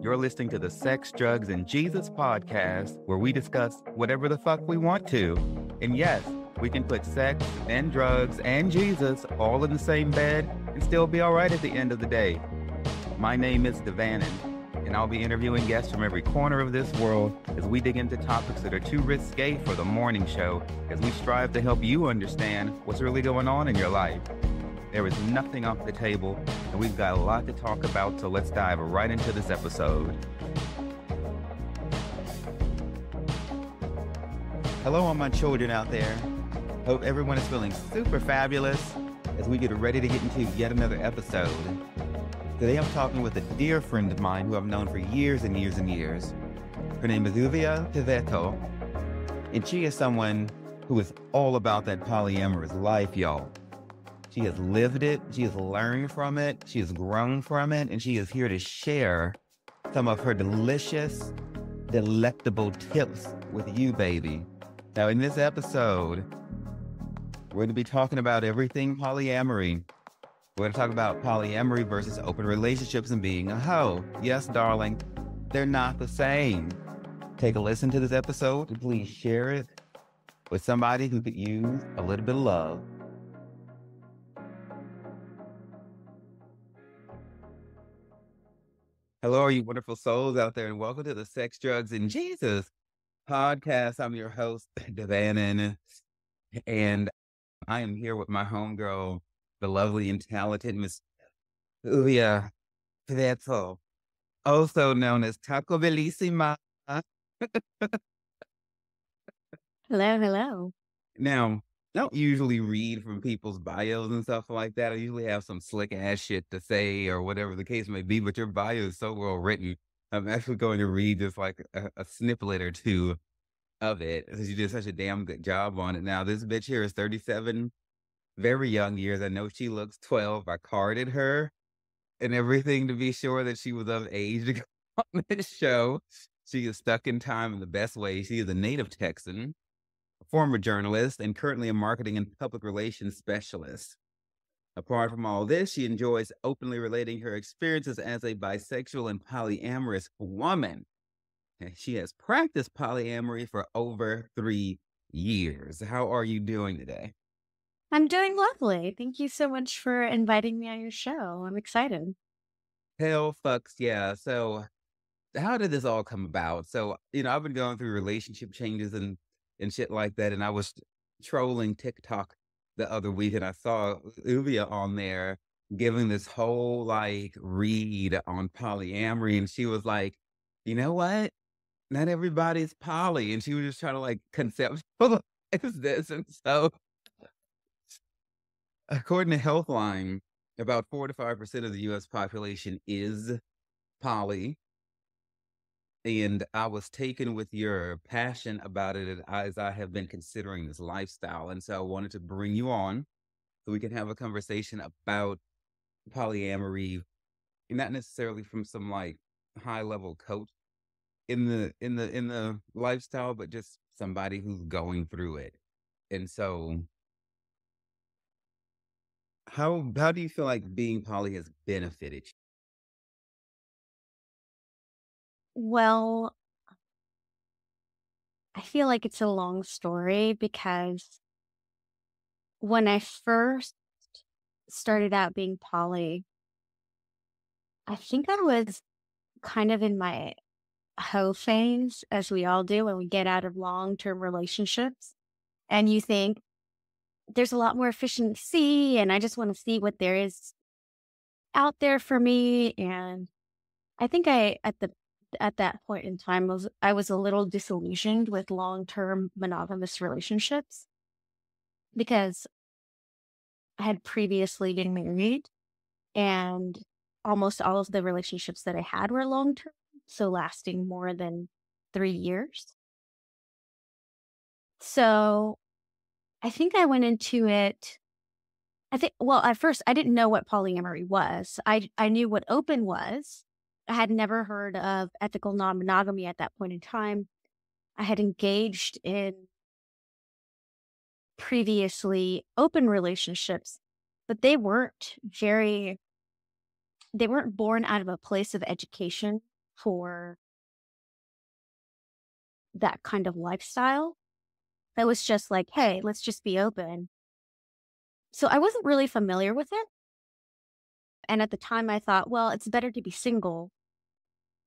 You're listening to the Sex, Drugs, and Jesus podcast, where we discuss whatever the fuck we want to. And yes, we can put sex and drugs and Jesus all in the same bed and still be all right at the end of the day. My name is Devanin, and I'll be interviewing guests from every corner of this world as we dig into topics that are too risque for the morning show, as we strive to help you understand what's really going on in your life. There is nothing off the table, and we've got a lot to talk about, so let's dive right into this episode. Hello, all my children out there. Hope everyone is feeling super fabulous as we get ready to get into yet another episode. Today I'm talking with a dear friend of mine who I've known for years and years and years. Her name is Advi, and she is someone who is all about that polyamorous life, y'all. She has lived it, she has learned from it, she has grown from it, and she is here to share some of her delicious, delectable tips with you, baby. Now, in this episode, we're going to be talking about everything polyamory. We're going to talk about polyamory versus open relationships and being a hoe. Yes, darling, they're not the same. Take a listen to this episode and please share it with somebody who could use a little bit of love. Hello, all you wonderful souls out there, and welcome to the Sex, Drugs, and Jesus podcast. I'm your host, Devanin, and I am here with my homegirl, the lovely and talented Miss Advi, also known as Taco Bellissima. Hello. Now, I don't usually read from people's bios and stuff like that. I usually have some slick ass shit to say or whatever the case may be, but your bio is so well written. I'm actually going to read just like a snippet or two of it, because you did such a damn good job on it. Now, this bitch here is 37, very young years. I know she looks 12. I carded her and everything to be sure that she was of age to go on this show. She is stuck in time in the best way. She is a native Texan, a former journalist, and currently a marketing and public relations specialist. Apart from all this, she enjoys openly relating her experiences as a bisexual and polyamorous woman. And she has practiced polyamory for over 3 years. How are you doing today? I'm doing lovely. Thank you so much for inviting me on your show. I'm excited. Hell fucks yeah. So how did this all come about? So, I've been going through relationship changes and shit like that. And I was trolling TikTok the other week and I saw Uvia on there giving this whole like read on polyamory. And she was like, you know what? Not everybody's poly. And she was just trying to like conceptualize this. And so according to Healthline, about 4 to 5% of the US population is poly. And I was taken with your passion about it as I have been considering this lifestyle. And so I wanted to bring you on so we can have a conversation about polyamory, not necessarily from some like high level coach in the lifestyle, but just somebody who's going through it. And so how do you feel like being poly has benefited you? Well, I feel like it's a long story because when I first started out being poly, I think I was kind of in my hoe phase, as we all do when we get out of long-term relationships. And you think there's a lot more efficiency, and I just want to see what there is out there for me. And I think at that point in time I was a little disillusioned with long-term monogamous relationships because I had previously been married and almost all of the relationships that I had were long-term, so lasting more than 3 years. So I think I went into it. At first I didn't know what polyamory was. I knew what open was. I had never heard of ethical non-monogamy at that point in time. I had engaged in previously open relationships, but they weren't born out of a place of education for that kind of lifestyle. That was just like, hey, let's just be open. So I wasn't really familiar with it. And at the time, I thought, well, it's better to be single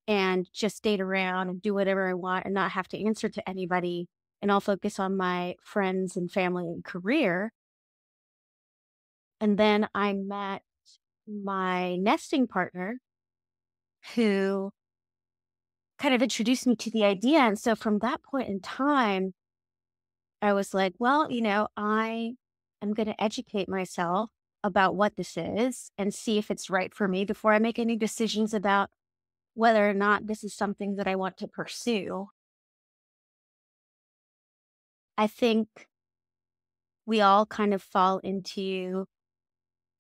and just date around and do whatever I want and not have to answer to anybody. And I'll focus on my friends and family and career. And then I met my nesting partner who kind of introduced me to the idea. And so from that point in time, I was like, well, I am going to educate myself about what this is and see if it's right for me before I make any decisions about whether or not this is something that I want to pursue. I think we all kind of fall into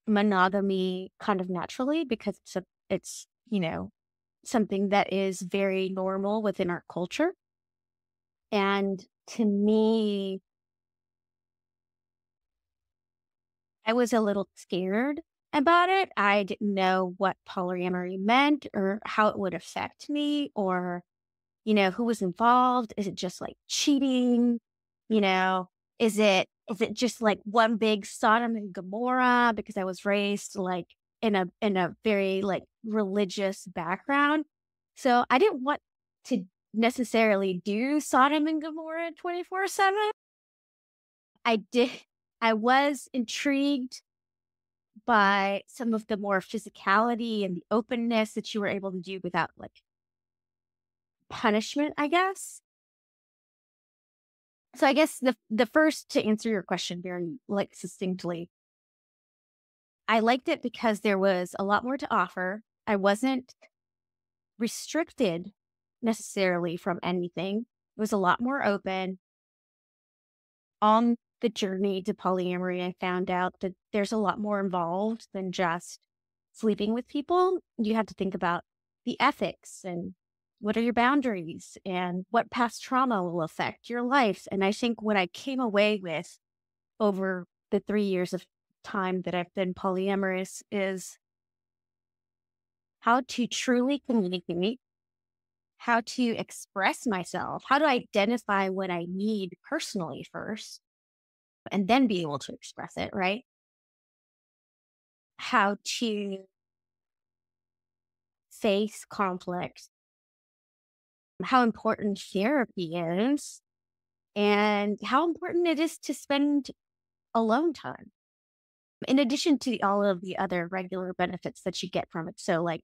monogamy kind of naturally because it's something that is very normal within our culture. And to me, I was a little scared about it. I didn't know what polyamory meant or how it would affect me or, who was involved. Is it just like cheating? You know, is it just like one big Sodom and Gomorrah because I was raised like in a very like religious background. So I didn't want to necessarily do Sodom and Gomorrah 24/7. I did I was intrigued by some of the more physicality and the openness that you were able to do without like punishment, I guess. So I guess the first to answer your question very like succinctly, I liked it because there was a lot more to offer. I wasn't restricted necessarily from anything. It was a lot more open. On the journey to polyamory, I found out that there's a lot more involved than just sleeping with people. You have to think about the ethics and what are your boundaries and what past trauma will affect your life. And I think what I came away with over the 3 years of time that I've been polyamorous is how to truly communicate, how to express myself, how to identify what I need personally first, and then be able to express it, right? How to face conflict, how important therapy is, and how important it is to spend alone time, in addition to all of the other regular benefits that you get from it. So, like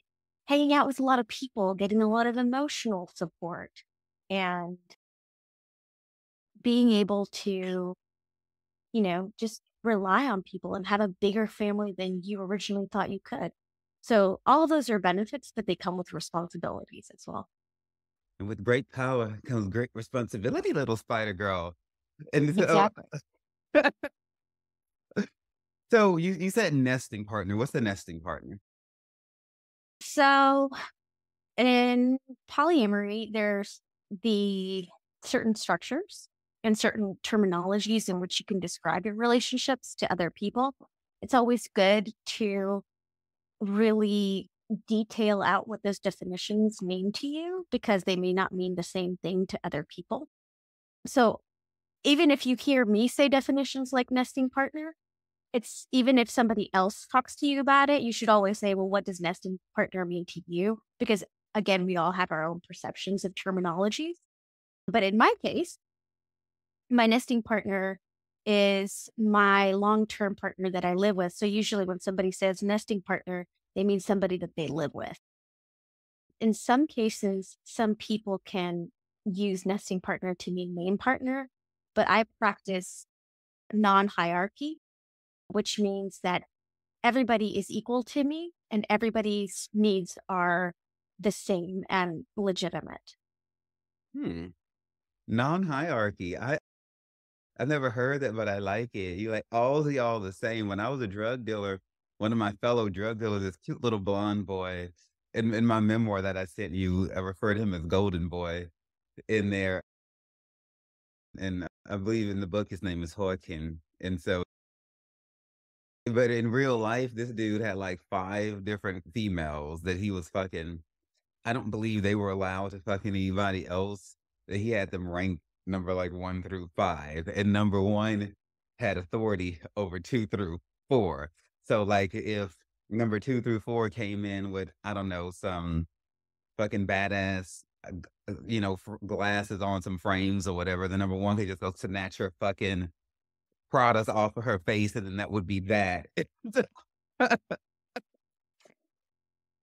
hanging out with a lot of people, getting a lot of emotional support, and being able to, just rely on people and have a bigger family than you originally thought you could. So, all of those are benefits, but they come with responsibilities as well. And with great power comes great responsibility, little spider girl. And so, Exactly. so you said nesting partner. What's the nesting partner? So, in polyamory, there's the certain structures and certain terminologies in which you can describe your relationships to other people. It's always good to really detail out what those definitions mean to you because they may not mean the same thing to other people. So, even if you hear me say definitions like nesting partner, it's even if somebody else talks to you about it, you should always say, well, what does nesting partner mean to you? Because again, we all have our own perceptions of terminologies. But in my case, my nesting partner is my long-term partner that I live with. So usually when somebody says nesting partner, they mean somebody that they live with. In some cases, some people can use nesting partner to mean main partner, but I practice non-hierarchy, which means that everybody is equal to me and everybody's needs are the same and legitimate. Hmm. Non-hierarchy. I've never heard that, but I like it. You like all the y'all the same. When I was a drug dealer, one of my fellow drug dealers, this cute little blonde boy, in my memoir that I sent you, I referred to him as Golden Boy in there. And I believe in the book his name is Horkin. And so, but in real life, this dude had like five different females that he was fucking. I don't believe they were allowed to fuck anybody else. He had them ranked number like 1 through 5, and number 1 had authority over 2 through 4. So, like, if number 2 through 4 came in with, I don't know, some fucking badass, glasses on some frames or whatever, the number 1 could just go snatch her fucking products off of her face, and then that would be that.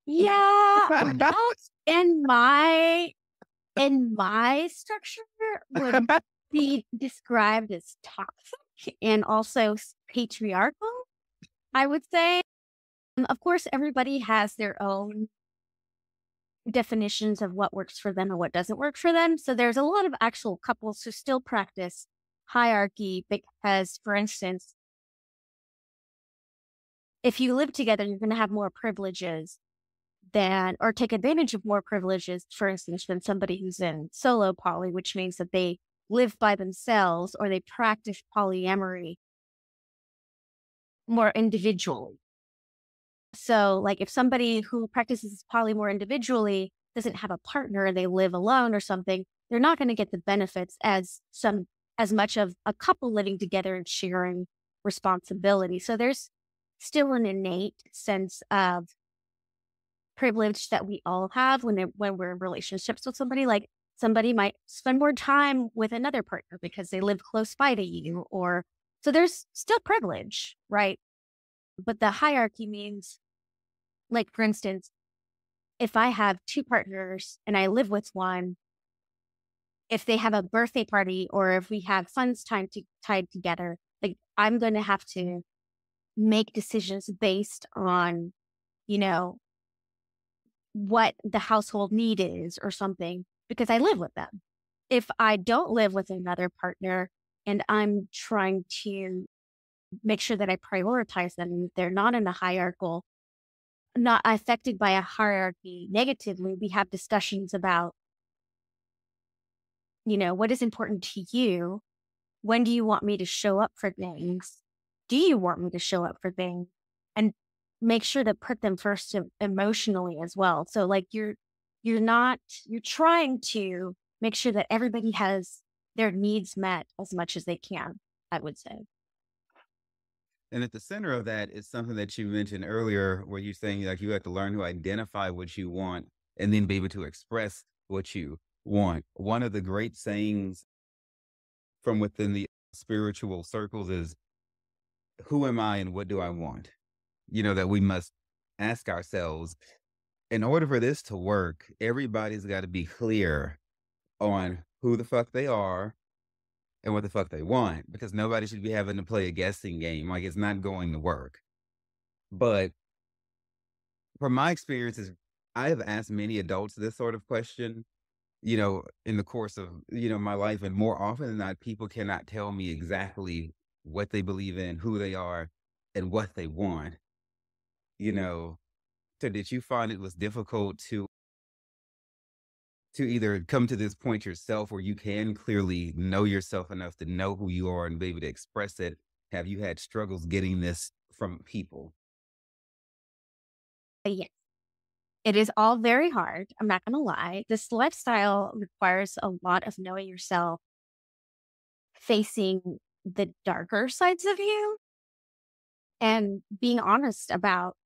Yeah, that in my structure would be described as toxic and also patriarchal, I would say. Of course, everybody has their own definitions of what works for them and what doesn't work for them. So there's a lot of actual couples who still practice hierarchy because, for instance, if you live together, you're going to have more privileges or take advantage of more privileges, for instance, than somebody who's in solo poly, which means that they live by themselves or they practice polyamory more individually. So, like, if somebody who practices poly more individually doesn't have a partner and they live alone or something, they're not going to get the benefits as much of a couple living together and sharing responsibility. So there's still an innate sense of privilege that we all have when we're in relationships with somebody. Like, somebody might spend more time with another partner because they live close by to you, or so there's still privilege, right? But the hierarchy means, like, for instance, if I have 2 partners and I live with one, if they have a birthday party or if we have funds tied together, like, I'm going to have to make decisions based on, what the household need is or something, because I live with them. If I don't live with another partner and I'm trying to make sure that I prioritize them, and they're not in a hierarchical, not affected by a hierarchy negatively, we have discussions about, what is important to you? When do you want me to show up for things? Do you want me to show up for things? And make sure to put them first emotionally as well. So, like, you're trying to make sure that everybody has their needs met as much as they can, I would say. And at the center of that is something that you mentioned earlier, where you're saying, like, you have to learn to identify what you want and then be able to express what you want. One of the great sayings from within the spiritual circles is, who am I and what do I want? That we must ask ourselves. In order for this to work, everybody's got to be clear on who the fuck they are and what the fuck they want, because nobody should be having to play a guessing game. Like, it's not going to work. But from my experiences, I have asked many adults this sort of question, in the course of, my life. And more often than not, people cannot tell me exactly what they believe in, who they are, and what they want, you know. So did you find it was difficult to either come to this point yourself where you can clearly know yourself enough to know who you are and be able to express it? Have you had struggles getting this from people? But yes, it is all very hard. I'm not going to lie. This lifestyle requires a lot of knowing yourself, facing the darker sides of you, and being honest about,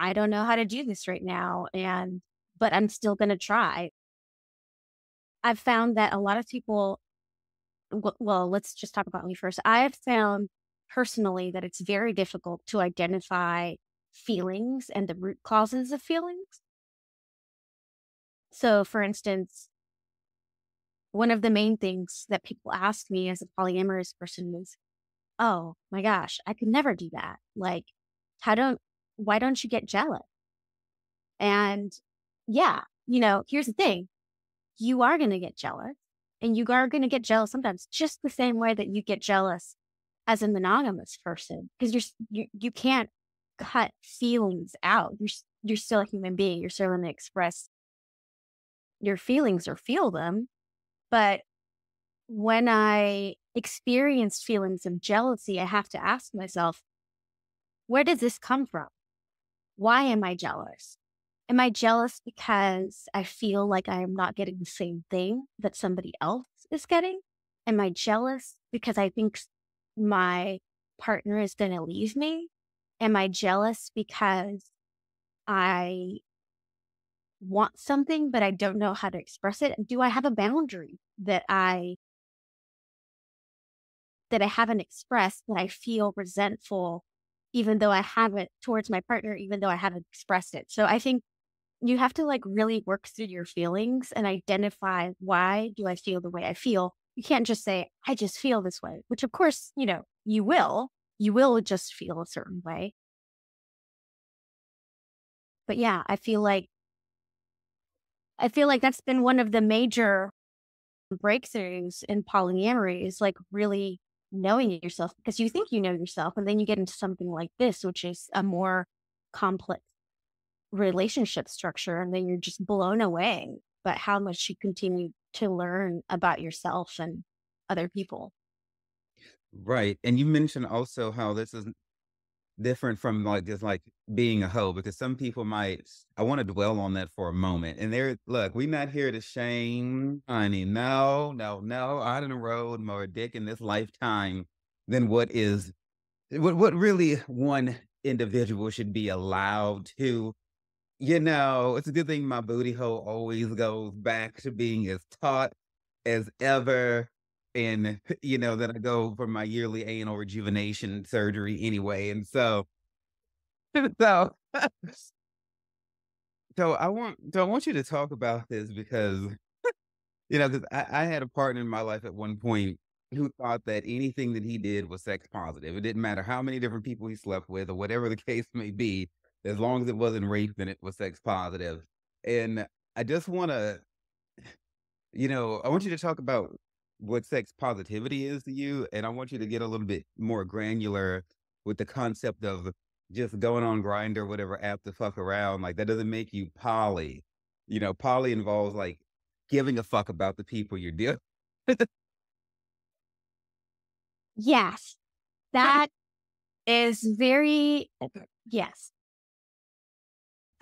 I don't know how to do this right now, but I'm still going to try. I've found that a lot of people, well, let's just talk about me first. I have found personally that it's very difficult to identify feelings and the root causes of feelings. So, for instance, one of the main things that people ask me as a polyamorous person is, oh my gosh, I could never do that. Like, why don't you get jealous? And yeah, here's the thing. You are going to get jealous, and you are going to get jealous sometimes just the same way that you get jealous as a monogamous person, because you can't cut feelings out. You're still a human being. You're still going to express your feelings or feel them. But when I experience feelings of jealousy, I have to ask myself, where does this come from? Why am I jealous? Am I jealous because I feel like I am not getting the same thing that somebody else is getting? Am I jealous because I think my partner is going to leave me? Am I jealous because I want something, but I don't know how to express it? Do I have a boundary that I haven't expressed, that I feel resentful, even though I haven't towards my partner, even though I haven't expressed it? So I think you have to like really work through your feelings and identify, why do I feel the way I feel? You can't just say, I just feel this way, which of course, you will just feel a certain way. But yeah, I feel like that's been one of the major breakthroughs in polyamory, is like really knowing yourself, because you think you know yourself and then you get into something like this, which is a more complex relationship structure, and then you're just blown away by how much you continue to learn about yourself and other people. Right. And you mentioned also how this is different from like just like being a hoe, because some people might, I want to dwell on that for a moment. And there, look, we're not here to shame, honey. No, no, no. I done rode more dick in this lifetime than what really one individual should be allowed to. It's a good thing my booty hole always goes back to being as taut as ever. And, that I go for my yearly anal rejuvenation surgery anyway. And so, so I want you to talk about this because, because I had a partner in my life at one point who thought that anything that he did was sex positive. It didn't matter how many different people he slept with or whatever the case may be, as long as it wasn't rape, then it was sex positive. And I just want to, I want you to talk about what sex positivity is to you. And I want you to get a little bit more granular with the concept of just going on Grindr, whatever app to fuck around. Like, that doesn't make you poly. Poly involves like giving a fuck about the people you're dealing. Yes, that is very, yes.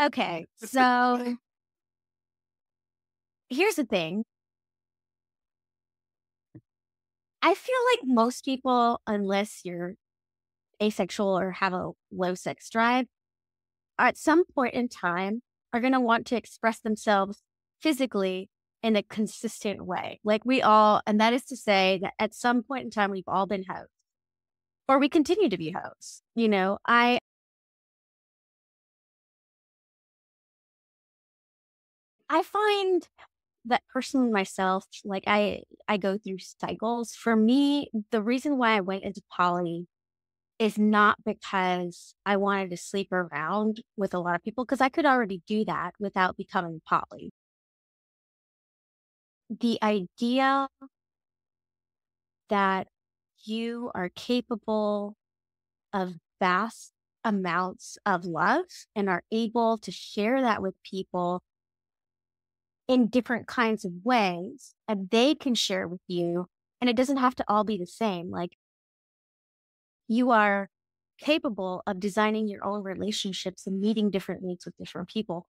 Okay, so here's the thing. I feel like most people, unless you're asexual or have a low sex drive, at some point in time are going to want to express themselves physically in a consistent way. Like we all, and that is to say that at some point in time, we've all been hoes, or we continue to be hoes. I find that personally myself, like I go through cycles. For me, the reason why I went into poly is not because I wanted to sleep around with a lot of people, because I could already do that without becoming poly. The idea that you are capable of vast amounts of love and are able to share that with people in different kinds of ways, and they can share with you, and it doesn't have to all be the same. Like, you are capable of designing your own relationships and meeting different needs with different people.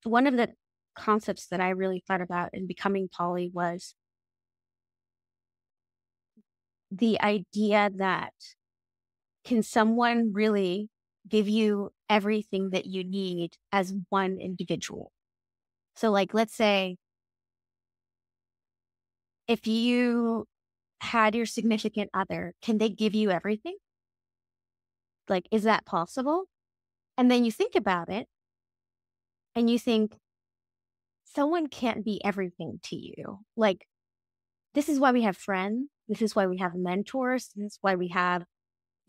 One of the concepts that I really thought about in becoming poly was the idea that, can someone really give you everything that you need as one individual? So, like, let's say if you had your significant other, can they give you everything? Like, is that possible? And then you think about it and you think, someone can't be everything to you. Like, this is why we have friends. This is why we have mentors. This is why we have,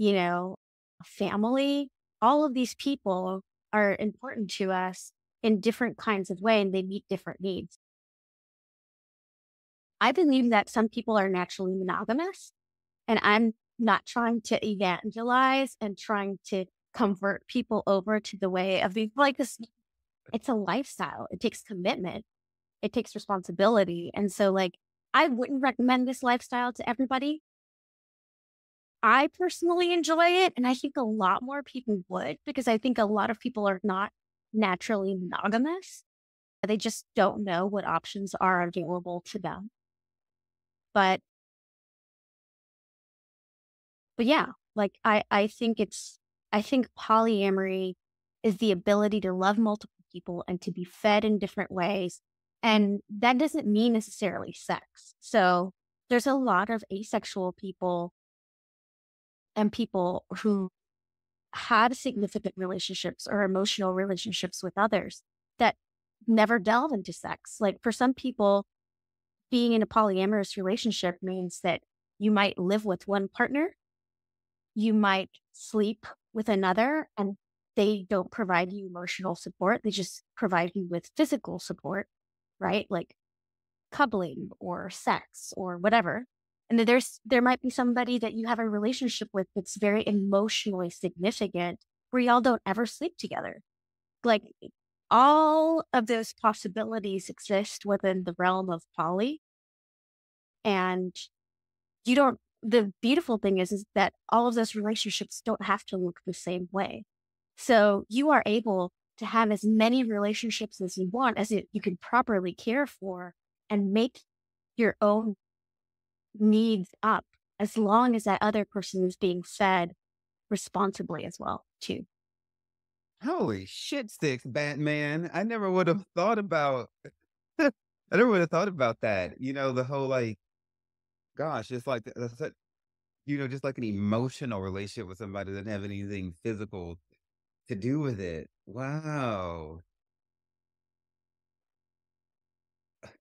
a family. All of these people are important to us in different kinds of way, and they meet different needs. I believe that some people are naturally monogamous, and I'm not trying to evangelize and trying to convert people over to the way of being like this. It's a lifestyle. It takes commitment. It takes responsibility. And so, like, I wouldn't recommend this lifestyle to everybody. I personally enjoy it, and I think a lot more people would, because I think a lot of people are not naturally monogamous. They just don't know what options are available to them. But yeah, like I think polyamory is the ability to love multiple people and to be fed in different ways. And that doesn't mean necessarily sex. So there's a lot of asexual people and people who had significant relationships or emotional relationships with others that never delve into sex. Like for some people, being in a polyamorous relationship means that you might live with one partner, you might sleep with another, and they don't provide you emotional support. They just provide you with physical support, right? Like cuddling or sex or whatever. And then there might be somebody that you have a relationship with that's very emotionally significant where y'all don't ever sleep together. Like all of those possibilities exist within the realm of poly. And the beautiful thing is that all of those relationships don't have to look the same way. So you are able to have as many relationships as you want, you can properly care for and make your own needs up, as long as that other person is being fed responsibly as well, too. Holy shit sticks, Batman. I never would have thought about I never would have thought about that. The whole like, gosh, it's like just like an emotional relationship with somebody that doesn't have anything physical to do with it. Wow.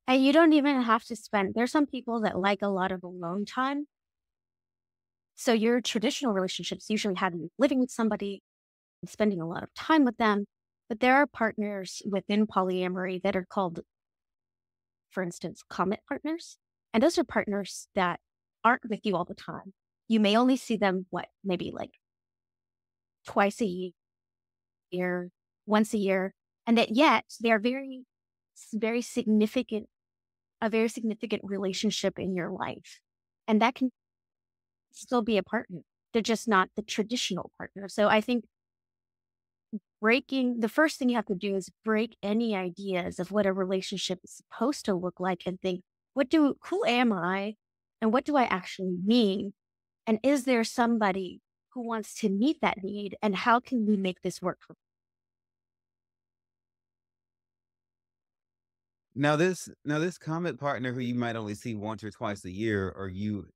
And you don't even have to there's some people that like a lot of alone time. So your traditional relationships usually have you living with somebody and spending a lot of time with them. But there are partners within polyamory that are called, for instance, comet partners. And those are partners that aren't with you all the time. You may only see them, maybe like twice a year, once a year. And that yet they are very significant, a very significant relationship in your life. And that can still be a partner. They're just not the traditional partner. So I think the first thing you have to do is break any ideas of what a relationship is supposed to look like and think, who am I and what do I actually mean? And is there somebody who wants to meet that need, and how can we make this work for Now this comet partner who you might only see once or twice a year, or you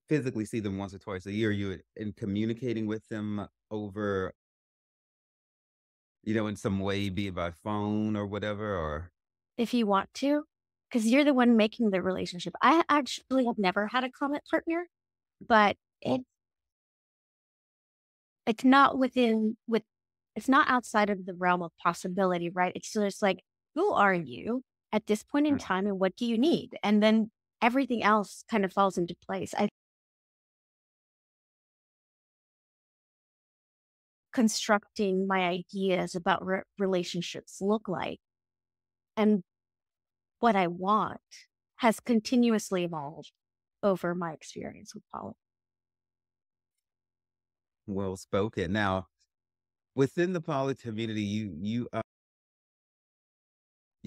physically see them once or twice a year, you in communicating with them over, in some way, be it by phone or whatever, or if you want to? Because you're the one making the relationship. I actually have never had a comet partner, but it's not it's not outside of the realm of possibility, right? It's just like, who are you at this point in time and what do you need? And then everything else kind of falls into place. I constructing my ideas about relationships look like and what I want has continuously evolved over my experience with poly. well spoken. Now, within the poly community, you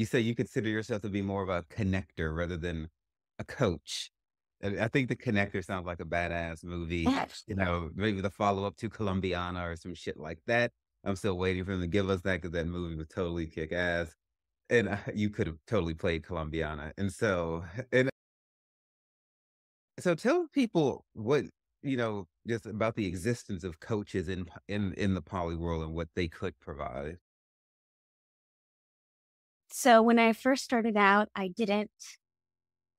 say you consider yourself to be more of a connector rather than a coach. And I think the connector sounds like a badass movie. Maybe the follow up to Colombiana or some shit like that. I'm still waiting for them to give us that because that movie was totally kick ass. And you could have totally played Colombiana. And so tell people what, just about the existence of coaches in the poly world and what they could provide. So when I first started out, I didn't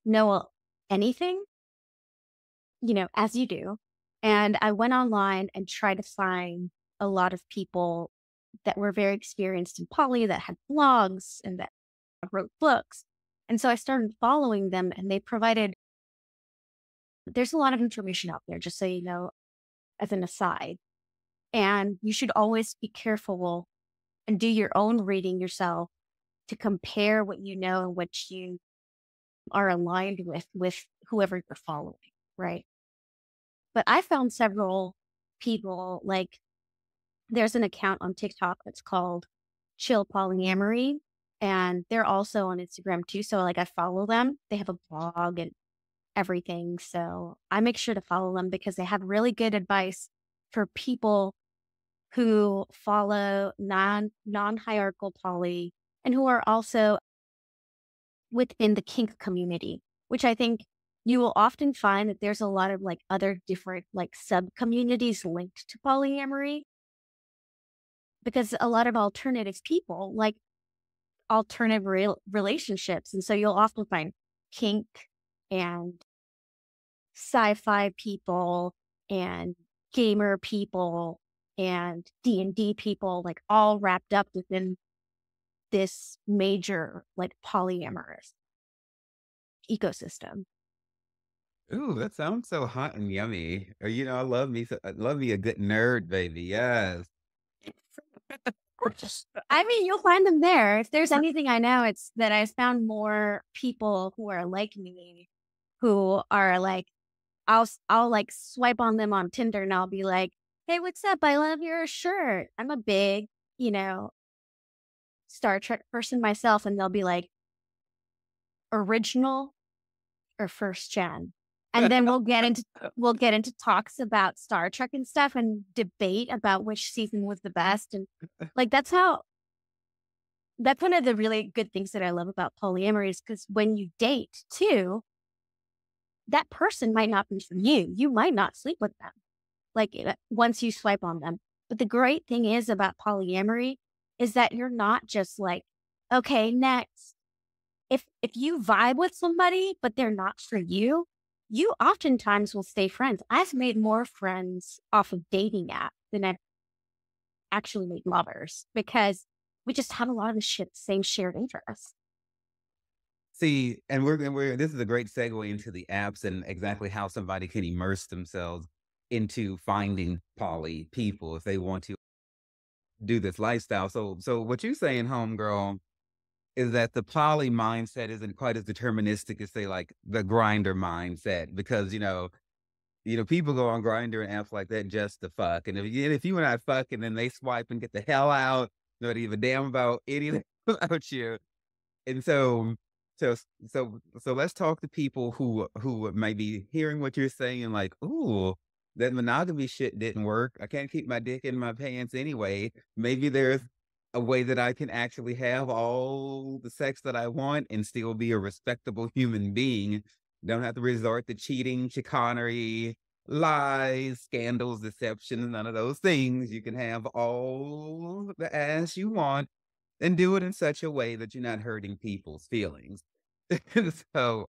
know anything, as you do. And I went online and tried to find a lot of people that were very experienced in poly, that had blogs and that wrote books. And so I started following them, and there's a lot of information out there, just so you know, as an aside. And you should always be careful and do your own reading yourself to compare what you know and what you are aligned with whoever you're following, right? But I found several people, like there's an account on TikTok that's called Chill Polyamory, and they're also on Instagram too. So like I follow them. They have a blog and everything. So I make sure to follow them because they have really good advice for people who follow non-hierarchical poly and who are also within the kink community, which I think you will often find that there's a lot of like other different like sub communities linked to polyamory because a lot of alternative people like alternative relationships. And so you'll often find kink and sci-fi people and gamer people and D&D people like all wrapped up within this major like polyamorous ecosystem. Ooh, that sounds so hot and yummy. Or, I love me a good nerd, baby. Yes. I mean, you'll find them there. If there's anything I know, it's that I found more people who are like me, who are like, I'll like swipe on them on Tinder and I'll be like, hey, what's up? I love your shirt. I'm a big, Star Trek person myself. And they'll be like, original or first gen. And then we'll get into talks about Star Trek and stuff and debate about which season was the best. And like that's one of the really good things that I love about polyamory is because when you date too, that person might not be for you. You might not sleep with them, like once you swipe on them. But the great thing is about polyamory is that you're not just like, okay, next. If you vibe with somebody, but they're not for you, you oftentimes will stay friends. I've made more friends off of dating apps than I've actually made lovers because we just have a lot of the same shared interests. See, and this is a great segue into the apps and exactly how somebody can immerse themselves into finding poly people if they want to do this lifestyle. So what you saying, homegirl, is that the poly mindset isn't quite as deterministic as say like the grinder mindset because people go on Grinder and apps like that just to fuck. And if you and I fuck and then they swipe and get the hell out, not even damn about anything about you. And so so let's talk to people who may be hearing what you're saying and like, ooh, that monogamy shit didn't work. I can't keep my dick in my pants anyway. Maybe there's a way that I can actually have all the sex that I want and still be a respectable human being. Don't have to resort to cheating, chicanery, lies, scandals, deception, none of those things. You can have all the ass you want and do it in such a way that you're not hurting people's feelings. so,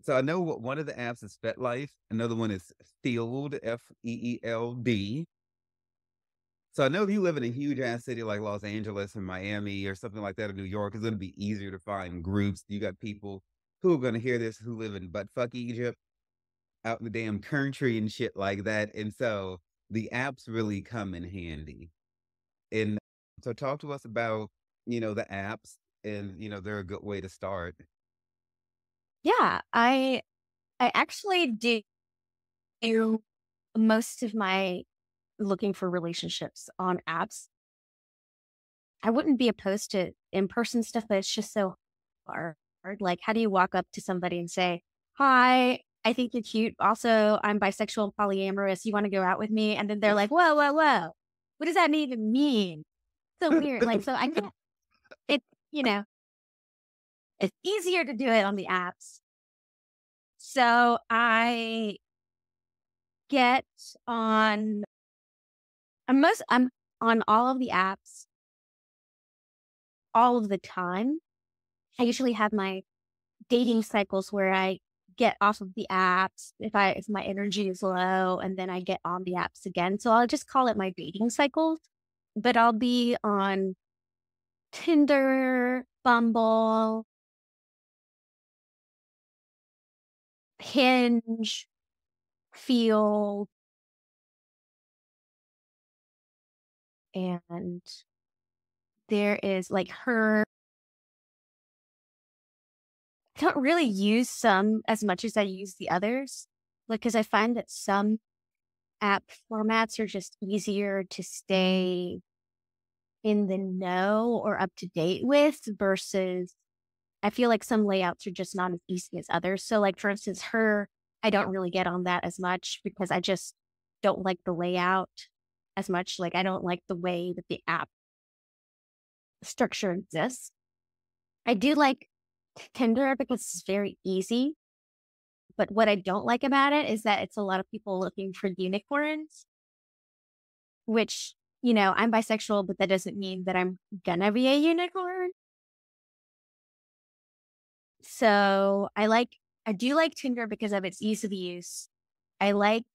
so I know one of the apps is FetLife. Another one is Feeld, Feeld. So I know if you live in a huge ass city like Los Angeles and Miami or something like that, or New York, it's going to be easier to find groups. You got people who are going to hear this who live in buttfuck Egypt, out in the damn country and shit like that. And so the apps really come in handy. And so talk to us about, the apps and, they're a good way to start. Yeah, I actually do most of my looking for relationships on apps. I wouldn't be opposed to in-person stuff, but it's just so hard. Like, how do you walk up to somebody and say, hi, I think you're cute. Also, I'm bisexual and polyamorous. You want to go out with me? And then they're like, whoa, whoa, whoa. What does that even mean? So weird. Like, so I can't, it, you know, it's easier to do it on the apps. So I get on, I'm on all of the apps all of the time. I usually have my dating cycles where I get off of the apps if my energy is low and then I get on the apps again. So I'll just call it my dating cycles. But I'll be on Tinder, Bumble, Hinge, Feel, and there is like her. I don't really use some as much as I use the others, like because I find that some app formats are just easier to stay in the know or up to date with versus I feel like some layouts are just not as easy as others. So, like, for instance, her, I don't really get on that as much because I just don't like the layout as much. Like, I don't like the way that the app structure exists. I do like Tinder because it's very easy. But what I don't like about it is that it's a lot of people looking for unicorns, which, I'm bisexual, but that doesn't mean that I'm gonna be a unicorn. So I do like Tinder because of its ease of use. I like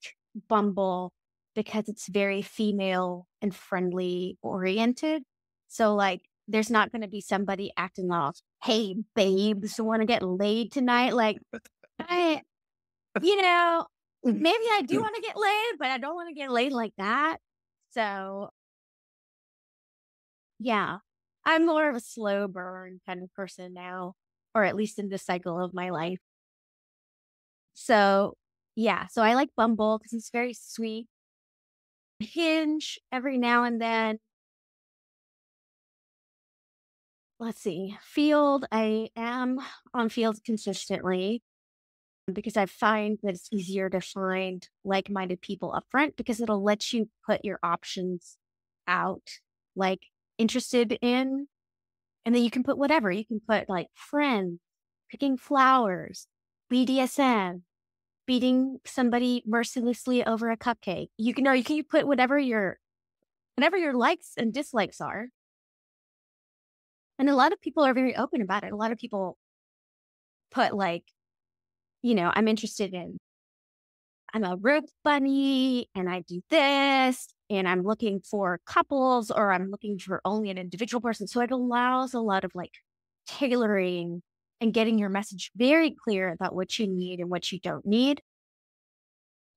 Bumble because it's very female and friendly oriented. So like there's not going to be somebody acting off, "Hey babes, want to get laid tonight?" Like I maybe I do want to get laid, but I don't want to get laid like that. So, yeah. I'm more of a slow burn kind of person now, or at least in this cycle of my life. So, yeah, so I like Bumble because it's very sweet. Hinge every now and then. Let's see. Field, I am on Field consistently because I find that it's easier to find like-minded people up front because it'll let you put your options out, like interested in, and then you can put whatever. You can put like friends, picking flowers, BDSM, beating somebody mercilessly over a cupcake. You can put whatever your likes and dislikes are. And a lot of people are very open about it. A lot of people put like, I'm a rope bunny and I do this and I'm looking for couples or I'm looking for only an individual person. So it allows a lot of like tailoring and getting your message very clear about what you need and what you don't need,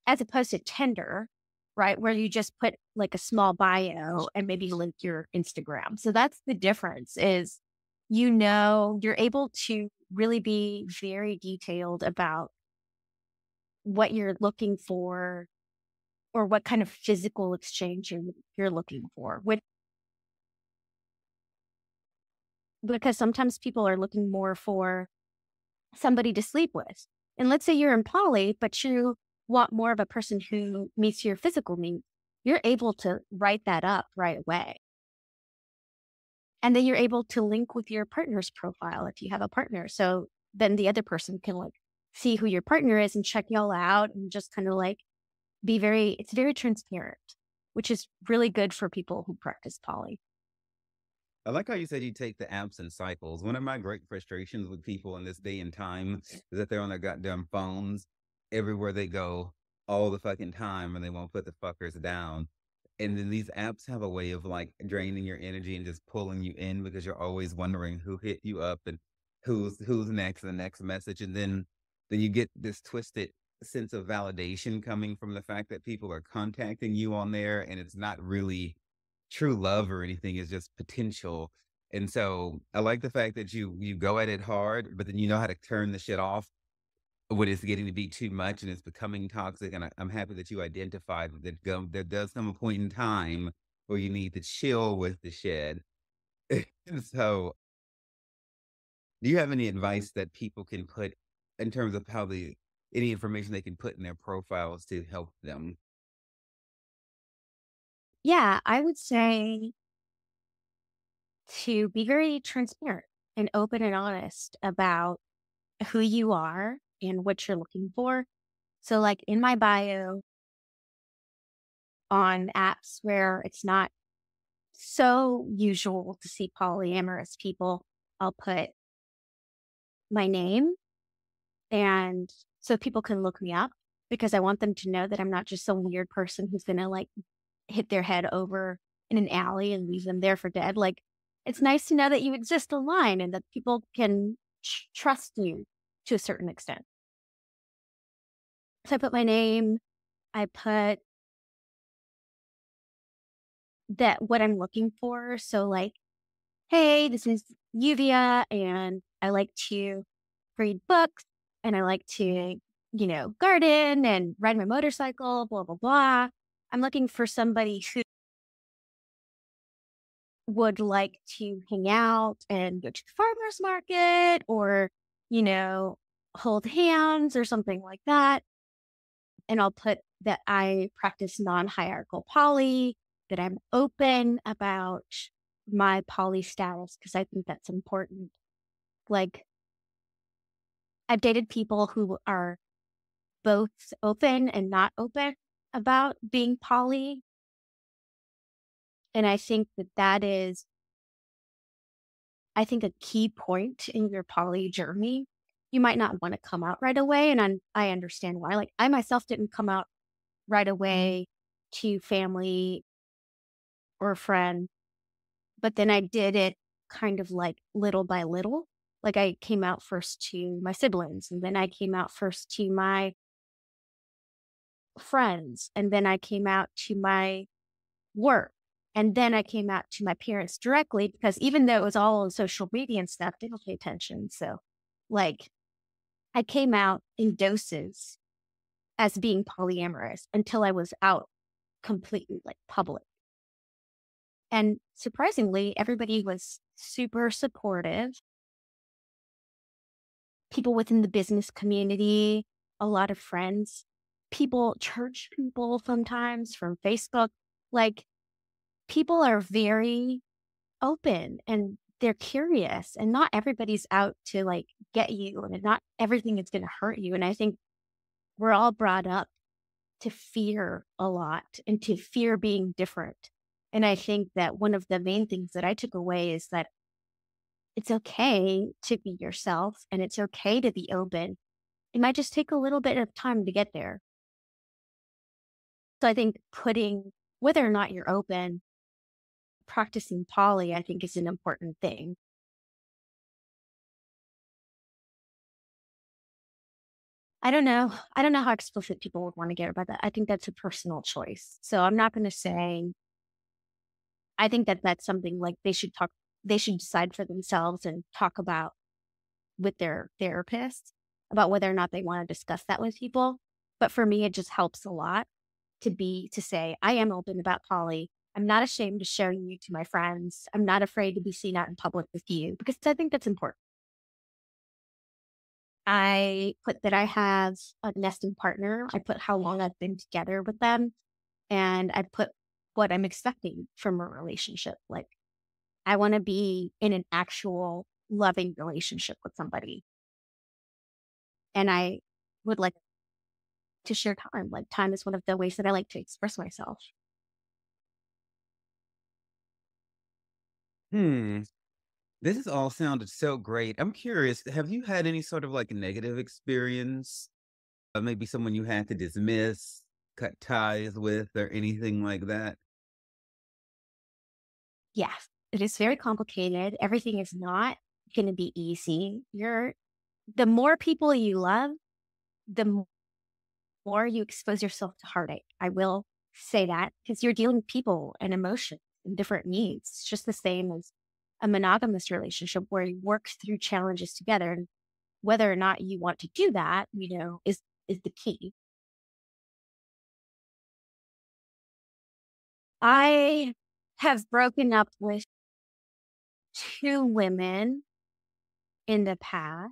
as opposed to Tinder, right? Where you just put like a small bio and maybe link your Instagram. So that's the difference is, you're able to really be very detailed about what you're looking for or what kind of physical exchange you're looking for. Because sometimes people are looking more for somebody to sleep with. And let's say you're in poly, but you want more of a person who meets your physical needs. You're able to write that up right away. And then you're able to link with your partner's profile if you have a partner. So then the other person can like see who your partner is and check y'all out and just kind of like it's very transparent, which is really good for people who practice poly. I like how you said you take the apps in cycles. One of my great frustrations with people in this day and time is that they're on their goddamn phones everywhere they go all the fucking time and they won't put the fuckers down. And then these apps have a way of like draining your energy and just pulling you in because you're always wondering who hit you up and who's next, the next message. And then you get this twisted sense of validation coming from the fact that people are contacting you on there and it's not really true love or anything, is just potential. And so I like the fact that you go at it hard, but then you know how to turn the shit off when it's getting to be too much and it's becoming toxic. And I'm happy that you identified that there does come a point in time where you need to chill with the shit. So, do you have any advice that people can put in terms of any information they can put in their profiles to help them? Yeah, I would say to be very transparent and open and honest about who you are and what you're looking for. So, like in my bio on apps where it's not so usual to see polyamorous people, I'll put my name and so people can look me up because I want them to know that I'm not just some weird person who's going to like hit their head over in an alley and leave them there for dead. Like, it's nice to know that you exist online and that people can trust you to a certain extent. So I put my name, I put that what I'm looking for. So like, hey, this is Yuvia and I like to read books and I like to, garden and ride my motorcycle, blah, blah, blah. I'm looking for somebody who would like to hang out and go to the farmer's market or, you know, hold hands or something like that. And I'll put that I practice non-hierarchical poly, that I'm open about my poly status because I think that's important. Like, I've dated people who are both open and not open about being poly. And I think that that is, I think, a key point in your poly journey. You might not want to come out right away. And I understand why. Like, I myself didn't come out right away to family or friend, but then I did it kind of like little by little. Like, I came out first to my siblings, and then I came out first to my friends, and then I came out to my work. And then I came out to my parents directly because even though it was all on social media and stuff, they don't pay attention. So, like, I came out in doses as being polyamorous until I was out completely, like, public. And surprisingly, everybody was super supportive. People within the business community, a lot of friends, people, church people sometimes from Facebook, like, people are very open and they're curious, and not everybody's out to like get you, and not everything is going to hurt you. And I think we're all brought up to fear a lot and to fear being different. And I think that one of the main things that I took away is that it's okay to be yourself and it's okay to be open. It might just take a little bit of time to get there. So I think putting, whether or not you're open, practicing poly, I think is an important thing. I don't know. I don't know how explicit people would want to get about that. I think that's a personal choice. So I'm not going to say, I think that that's something like they should decide for themselves and talk about with their therapist about whether or not they want to discuss that with people. But for me, it just helps a lot to say, I am open about poly. I'm not ashamed to show you to my friends. I'm not afraid to be seen out in public with you because I think that's important. I put that I have a nesting partner. I put how long I've been together with them. And I put what I'm expecting from a relationship. Like, I want to be in an actual loving relationship with somebody. And I would like to share time. Like, time is one of the ways that I like to express myself. Hmm. This has all sounded so great. I'm curious, have you had any sort of like negative experience? Maybe someone you had to dismiss, cut ties with, or anything like that? Yes, it is very complicated. Everything is not going to be easy. The more people you love, the more you expose yourself to heartache. I will say that because you're dealing with people and emotions and different needs. It's just the same as a monogamous relationship where you work through challenges together. And whether or not you want to do that, is the key. I have broken up with two women in the past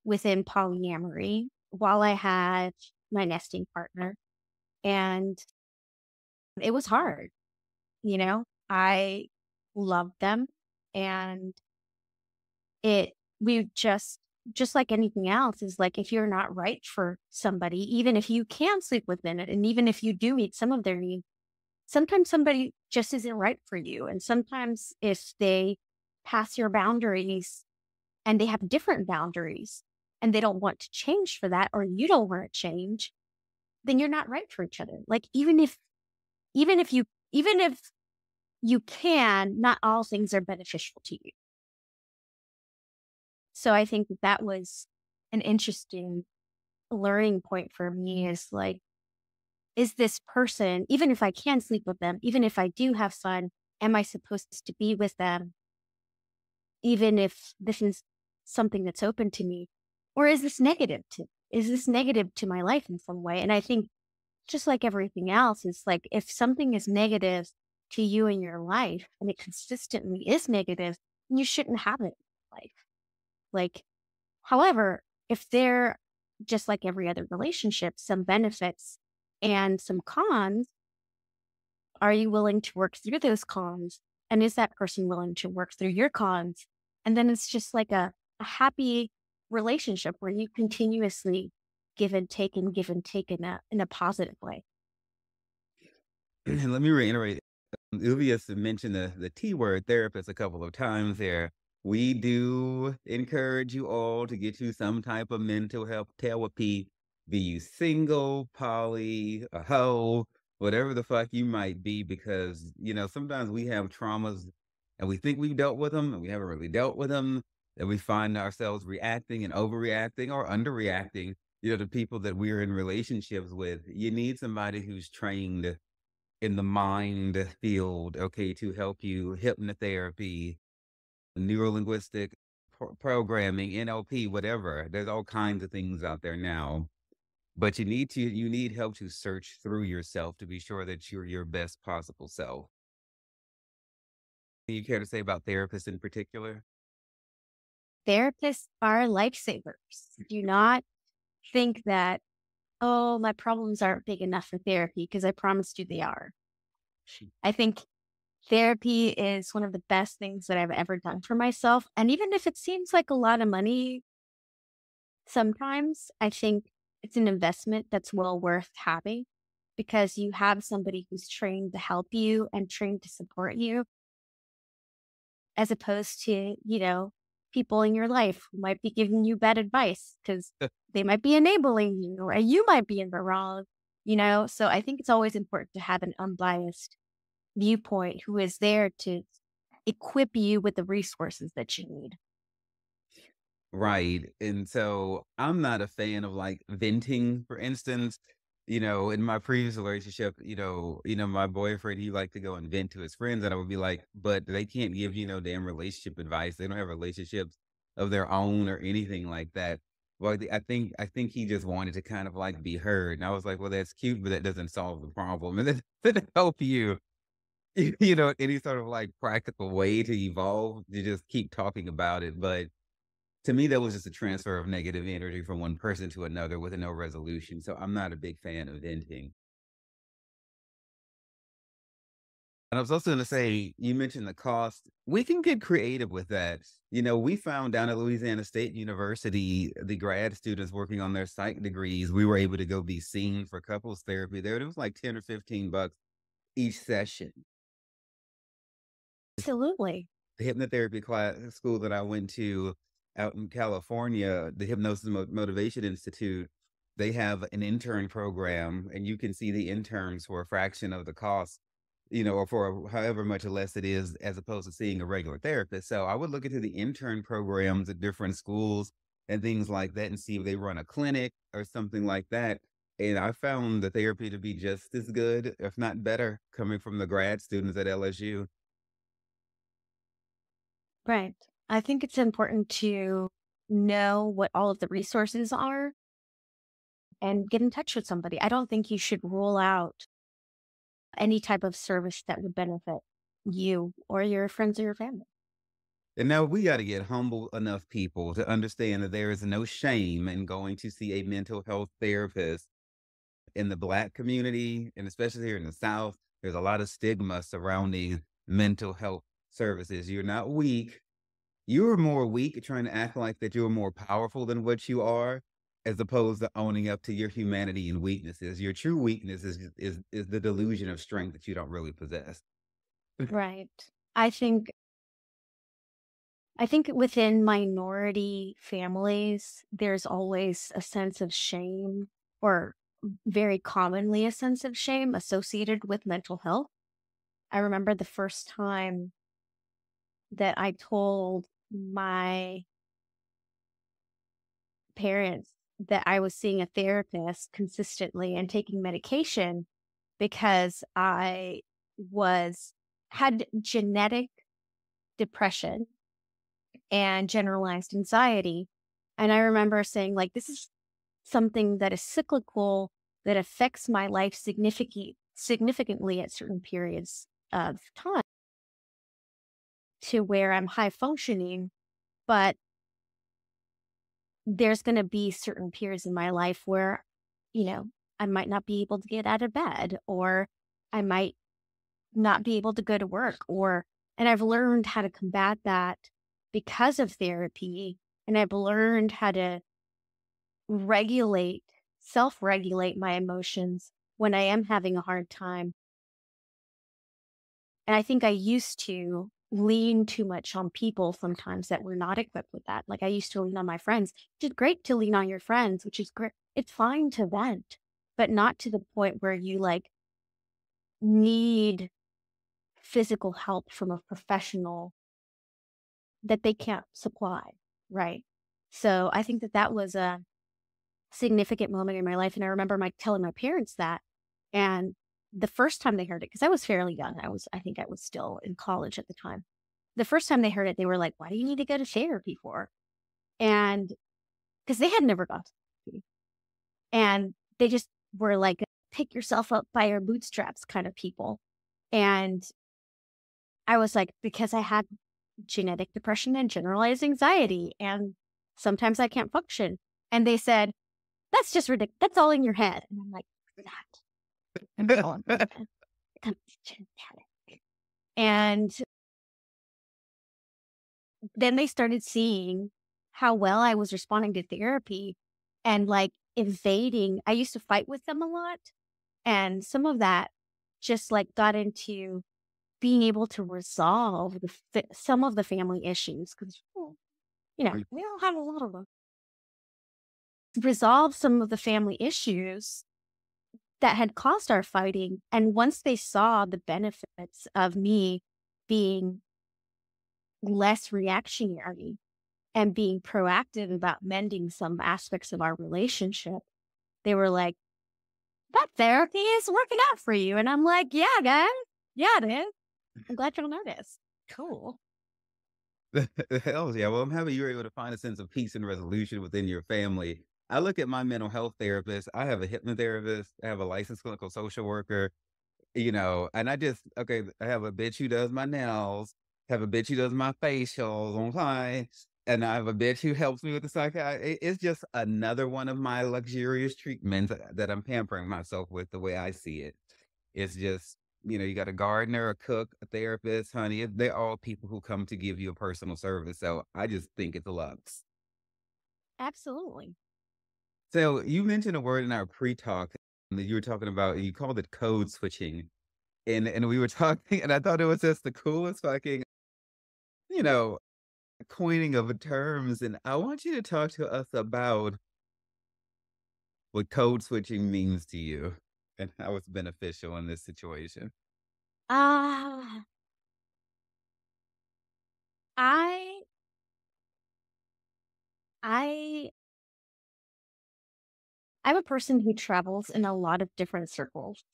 within polyamory while I had my nesting partner. And it was hard. I loved them, and it, we just like anything else is like, if you're not right for somebody, even if you can sleep within it, and even if you do meet some of their needs, sometimes somebody just isn't right for you. And sometimes if they pass your boundaries and they have different boundaries and they don't want to change for that, or you don't want to change, then you're not right for each other. Like, even if you, even if you can, not all things are beneficial to you. So I think that was an interesting learning point for me, is like, is this person, even if I can sleep with them, even if I do have fun, am I supposed to be with them, even if this is something that's open to me? Or is this negative to my life in some way? And I think just like everything else, it's like, if something is negative, to you in your life and it consistently is negative, then you shouldn't have it in your life. Like, however, if there, just like every other relationship, some benefits and some cons, are you willing to work through those cons? And is that person willing to work through your cons? And then it's just like a happy relationship where you continuously give and take in a positive way. And let me reiterate, Uvius mentioned the T word therapist a couple of times there. We do encourage you all to get you some type of mental health therapy, be you single, poly, a hoe, whatever the fuck you might be, because, sometimes we have traumas and we think we've dealt with them and we haven't really dealt with them. And we find ourselves reacting and overreacting or underreacting, to people that we're in relationships with. You need somebody who's trained in the mind field, okay, to help you hypnotherapy, neurolinguistic programming, NLP, whatever. There's all kinds of things out there now. But you need help to search through yourself to be sure that you're your best possible self. You care to say about therapists in particular? Therapists are lifesavers. Do not think that, oh, my problems aren't big enough for therapy, because I promised you they are. I think therapy is one of the best things that I've ever done for myself. And even if it seems like a lot of money, sometimes I think it's an investment that's well worth having, because you have somebody who's trained to help you and trained to support you, as opposed to, people in your life who might be giving you bad advice because they might be enabling you or you might be in the wrong, So I think it's always important to have an unbiased viewpoint who is there to equip you with the resources that you need. Right. And so I'm not a fan of like venting, for instance. In my previous relationship, my boyfriend, he liked to go and vent to his friends, and I would be like, but they can't give you no damn relationship advice. They don't have relationships of their own or anything like that. Well, I think he just wanted to kind of like be heard. And I was like, well, that's cute, but that doesn't solve the problem. And then to help you, any sort of like practical way to evolve, to just keep talking about it. But to me, that was just a transfer of negative energy from one person to another with no resolution. So I'm not a big fan of venting. And I was also going to say, you mentioned the cost. We can get creative with that. We found down at Louisiana State University, the grad students working on their psych degrees, we were able to go be seen for couples therapy there. It was like 10 or $15 each session. Absolutely. The hypnotherapy class school that I went to out in California, the Hypnosis Motivation Institute, they have an intern program, and you can see the interns for a fraction of the cost, or for however much less it is, as opposed to seeing a regular therapist. So I would look into the intern programs at different schools and things like that and see if they run a clinic or something like that. And I found the therapy to be just as good, if not better, coming from the grad students at LSU. Right. I think it's important to know what all of the resources are and get in touch with somebody. I don't think you should rule out any type of service that would benefit you or your friends or your family. And now we got to get humble enough people to understand that there is no shame in going to see a mental health therapist. In the Black community, and especially here in the South, there's a lot of stigma surrounding mental health services. You're not weak. You're more weak trying to act like that you're more powerful than what you are, as opposed to owning up to your humanity and weaknesses. Your true weakness is the delusion of strength that you don't really possess. Right. I think I think within minority families, there's always a sense of shame, or very commonly a sense of shame associated with mental health. I remember the first time that I told my parents that I was seeing a therapist consistently and taking medication, because I was had genetic depression and generalized anxiety. And I remember saying, like, this is something that is cyclical, that affects my life significantly at certain periods of time to where I'm high functioning, but there's going to be certain periods in my life where, I might not be able to get out of bed, or I might not be able to go to work, and I've learned how to combat that because of therapy. And I've learned how to self-regulate my emotions when I am having a hard time. And I think I used to lean too much on people sometimes that were not equipped with that. Like I used to lean on my friends, which is great to lean on your friends, which is great. It's fine to vent, but not to the point where you need physical help from a professional that they can't supply. Right. So I think that was a significant moment in my life. And I remember telling my parents that. And the first time they heard it, because I was fairly young, I think I was still in college at the time. The first time they heard it, they were like, "Why do you need to go to therapy for?" And because they had never gone to therapy. And they just were like, pick yourself up by your bootstraps kind of people. And I was like, because I had genetic depression and generalized anxiety, and sometimes I can't function. And they said, "That's just ridiculous. That's all in your head." And I'm like, "That." And then they started seeing how well I was responding to therapy and evading. I used to fight with them a lot. And some of that just got into being able to resolve some of the family issues. Because, we all have a lot of them. Resolve some of the family issues that had caused our fighting. And once they saw the benefits of me being less reactionary and being proactive about mending some aspects of our relationship, they were like, "That therapy is working out for you." And I'm like, "Yeah, guys. Yeah, it is. I'm glad you'll notice." Cool. Hell yeah. Well, I'm happy you were able to find a sense of peace and resolution within your family. I look at my mental health therapist. I have a hypnotherapist. I have a licensed clinical social worker, and I have a bitch who does my nails, have a bitch who does my facials on clients, and I have a bitch who helps me with the psychiatry. It's just another one of my luxurious treatments that I'm pampering myself with the way I see it. It's just, you got a gardener, a cook, a therapist, honey. They're all people who come to give you a personal service. So I just think it's a lux. Absolutely. So you mentioned a word in our pre-talk that you were talking about. You called it code switching, and we were talking, and I thought it was just the coolest fucking, you know, coining of terms. And I want you to talk to us about what code switching means to you and how it's beneficial in this situation. Ah, I, I, I'm a person who travels in a lot of different circles.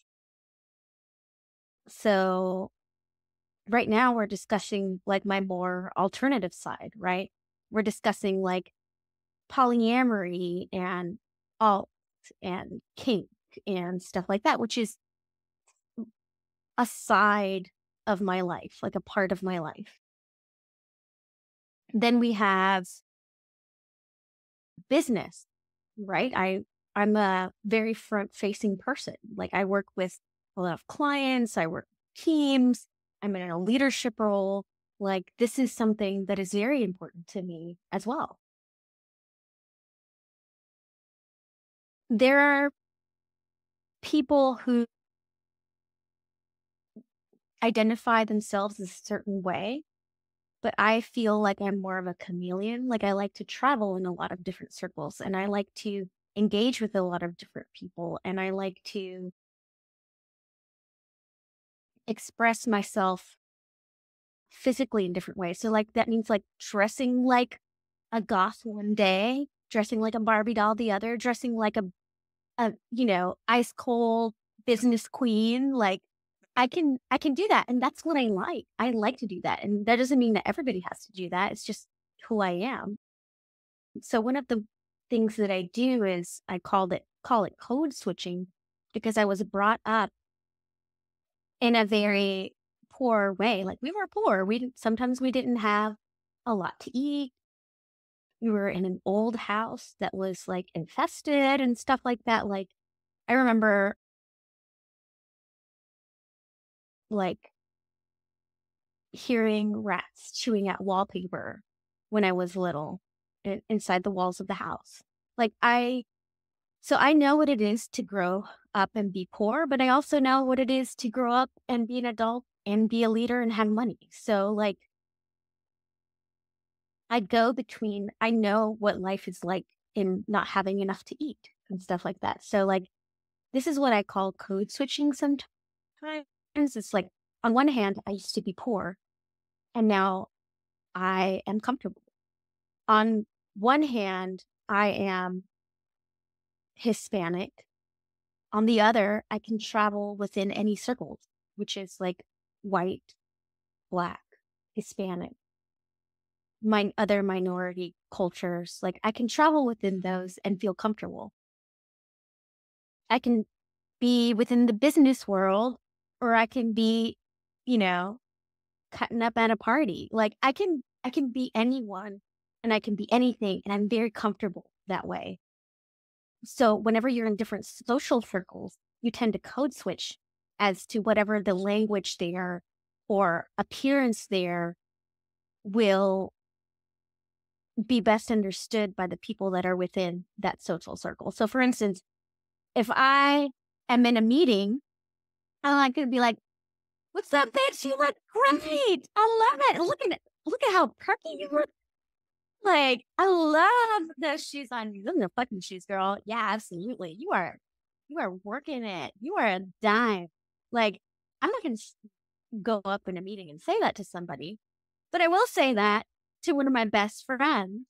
So right now we're discussing my more alternative side, right? We're discussing polyamory and alt and kink and stuff like that, which is a side of my life, like a part of my life. Then we have business, right? I'm a very front-facing person. I work with a lot of clients, I work with teams, I'm in a leadership role. This is something that is very important to me as well. There are people who identify themselves a certain way, but I feel like I'm more of a chameleon. I like to travel in a lot of different circles, and I like to engage with a lot of different people, and I like to express myself physically in different ways. So that means dressing like a goth one day, dressing like a Barbie doll the other, dressing like a ice cold business queen. I can do that. And that's what I like. I like to do that. And that doesn't mean that everybody has to do that. It's just who I am. So one of the things that I do is I call it code switching, because I was brought up in a very poor way. Like we were poor. Sometimes we didn't have a lot to eat. We were in an old house that was like infested and stuff like that. Like I remember like hearing rats chewing at wallpaper when I was little inside the walls of the house. Like so I know what it is to grow up and be poor, but I also know what it is to grow up and be an adult and be a leader and have money. So like I know what life is like in not having enough to eat and stuff like that. So like this is what I call code switching sometimes. It's like on one hand, I used to be poor and now I am comfortable. On one hand, I am Hispanic. On the other, I can travel within any circles, which is like white, Black, Hispanic, other minority cultures. Like I can travel within those and feel comfortable. I can be within the business world or I can be, cutting up at a party. Like I can be anyone and I can be anything and I'm very comfortable that way. So whenever you're in different social circles, you tend to code switch as to whatever the language there or appearance there will be best understood by the people that are within that social circle. So for instance, if I am in a meeting, I'm not going to be like, "What's up, bitch? You look great. I love it. Look at how perky you look. Like, I love those shoes on you. Those are the fucking shoes, girl. Yeah, absolutely. You are working it. You are a dime." Like, I'm not going to go up in a meeting and say that to somebody, but I will say that to one of my best friends.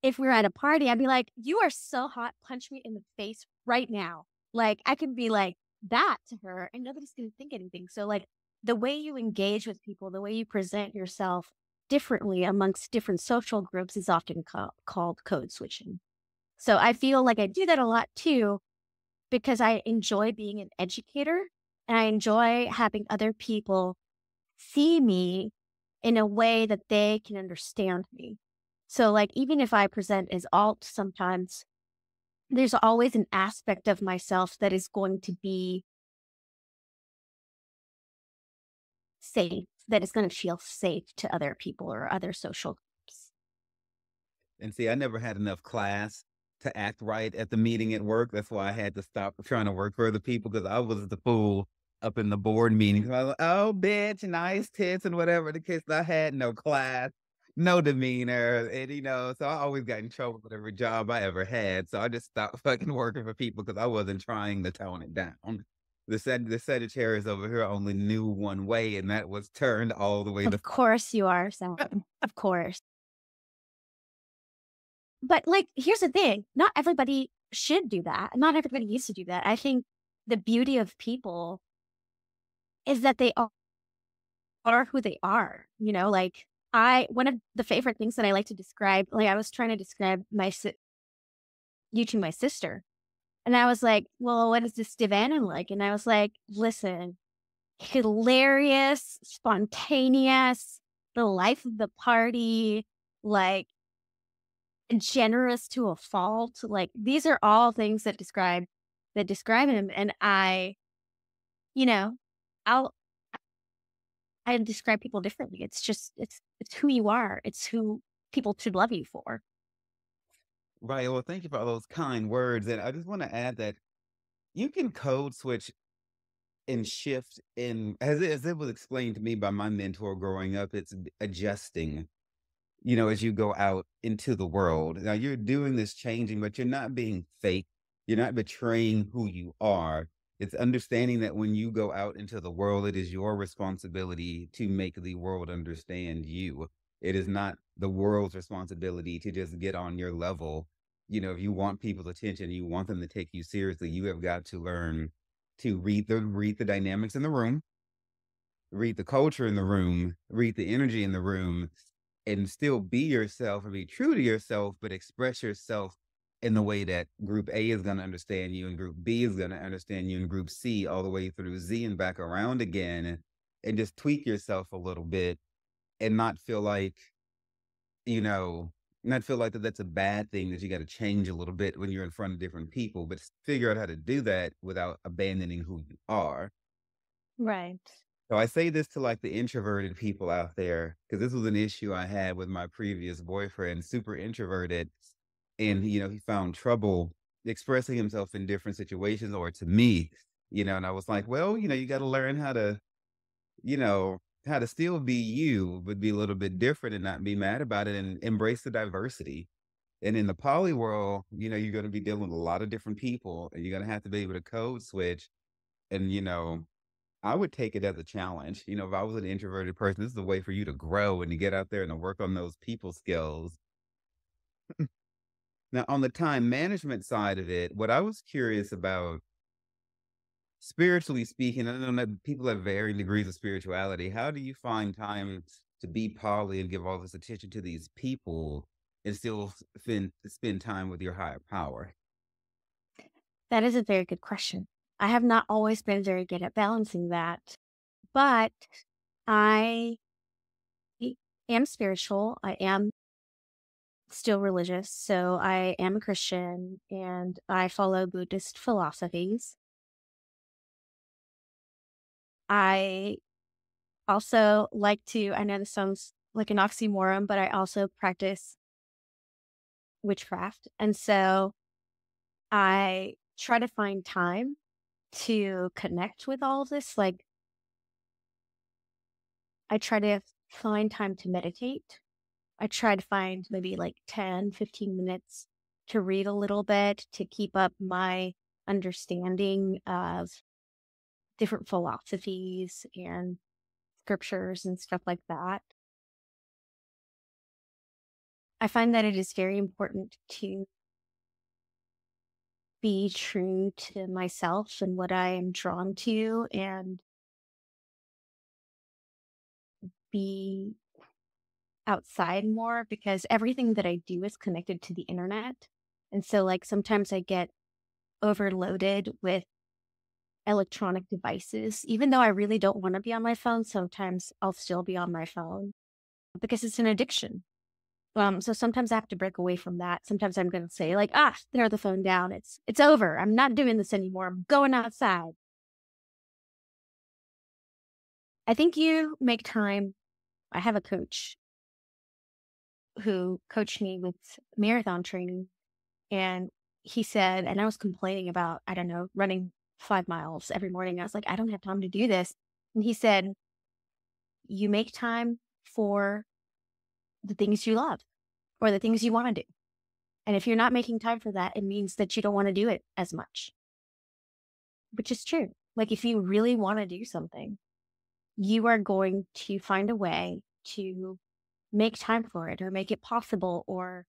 If we're at a party, I'd be like, "You are so hot. Punch me in the face right now." Like, I could be like that to her and nobody's going to think anything. So, like, the way you engage with people, the way you present yourself differently amongst different social groups is often called code switching. So I feel like I do that a lot too, because I enjoy being an educator and I enjoy having other people see me in a way that they can understand me. So like, even if I present as alt sometimes, there's always an aspect of myself that is going to be safe, that is going to feel safe to other people or other social groups. And see, I never had enough class to act right at the meeting at work. That's why I had to stop trying to work for other people because I was the fool up in the board meetings. I was like, "Oh, bitch, nice tits," and whatever the case. I had no class, no demeanor. And, so I always got in trouble with every job I ever had. So I just stopped fucking working for people because I wasn't trying to tone it down. The Sagittarius over here only knew one way, and that was turned all the way to. Of course you are, Sam. Of course. But like, here's the thing. Not everybody should do that. Not everybody needs to do that. I think the beauty of people is that they are who they are. Like one of the favorite things that I like to describe, like I was trying to describe you to my sister. And I was like, "Well, what is this Savannah like?" And I was like, "Listen, hilarious, spontaneous, the life of the party, like generous to a fault." Like these are all things that describe him. And you know, I'll I describe people differently. It's just it's who you are. It's who people should love you for. Right. Well, thank you for all those kind words. And I just want to add that you can code switch and shift in, as it was explained to me by my mentor growing up, it's adjusting, as you go out into the world. Now you're doing this changing, but you're not being fake. You're not betraying who you are. It's understanding that when you go out into the world, it is your responsibility to make the world understand you. It is not the world's responsibility to just get on your level. If you want people's attention, you want them to take you seriously, you have got to learn to read the dynamics in the room, read the culture in the room, read the energy in the room, and still be yourself and be true to yourself, but express yourself in the way that group A is going to understand you and group B is going to understand you and group C all the way through Z and back around again. and just tweak yourself a little bit and not feel like, you know, not feel like that's a bad thing that you got to change a little bit when you're in front of different people, but figure out how to do that without abandoning who you are. Right. So I say this to like the introverted people out there, because this was an issue I had with my previous boyfriend, super introverted. And, he found trouble expressing himself in different situations or to me, and I was like, well, you got to learn how to still be you, but be a little bit different and not be mad about it and embrace the diversity. And in the poly world, you're going to be dealing with a lot of different people and you're going to have to be able to code switch. And, I would take it as a challenge. If I was an introverted person, this is a way for you to grow and to get out there and to work on those people skills. Now, on the time management side of it, what I was curious about, spiritually speaking, I know that people have varying degrees of spirituality. How do you find time to be poly and give all this attention to these people and still spend time with your higher power? That is a very good question. I have not always been very good at balancing that, but I am spiritual. I am still religious. So I am a Christian and I follow Buddhist philosophies. I also like to, I know this sounds like an oxymoron, but I also practice witchcraft. And so I try to find time to connect with all of this. Like, I try to find time to meditate. I try to find maybe like 10, 15 minutes to read a little bit to keep up my understanding of different philosophies and scriptures and stuff like that. I find that it is very important to be true to myself and what I am drawn to and be outside more because everything that I do is connected to the internet. And so, like, sometimes I get overloaded with electronic devices. Even though I really don't want to be on my phone, sometimes I'll still be on my phone because it's an addiction. So sometimes I have to break away from that. Sometimes I'm going to say like, throw the phone down. It's over. I'm not doing this anymore. I'm going outside. I think you make time. I have a coach who coached me with marathon training. And he said, and I was complaining about, I don't know, running 5 miles every morning. I was like, I don't have time to do this. And he said, you make time for the things you love or the things you want to do. And if you're not making time for that, it means that you don't want to do it as much, which is true. Like, if you really want to do something, you are going to find a way to make time for it or make it possible or,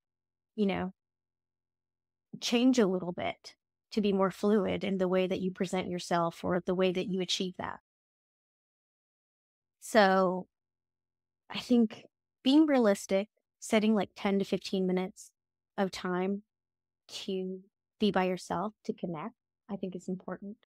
change a little bit to be more fluid in the way that you present yourself or the way that you achieve that. So I think being realistic, setting like 10 to 15 minutes of time to be by yourself, to connect, I think is important.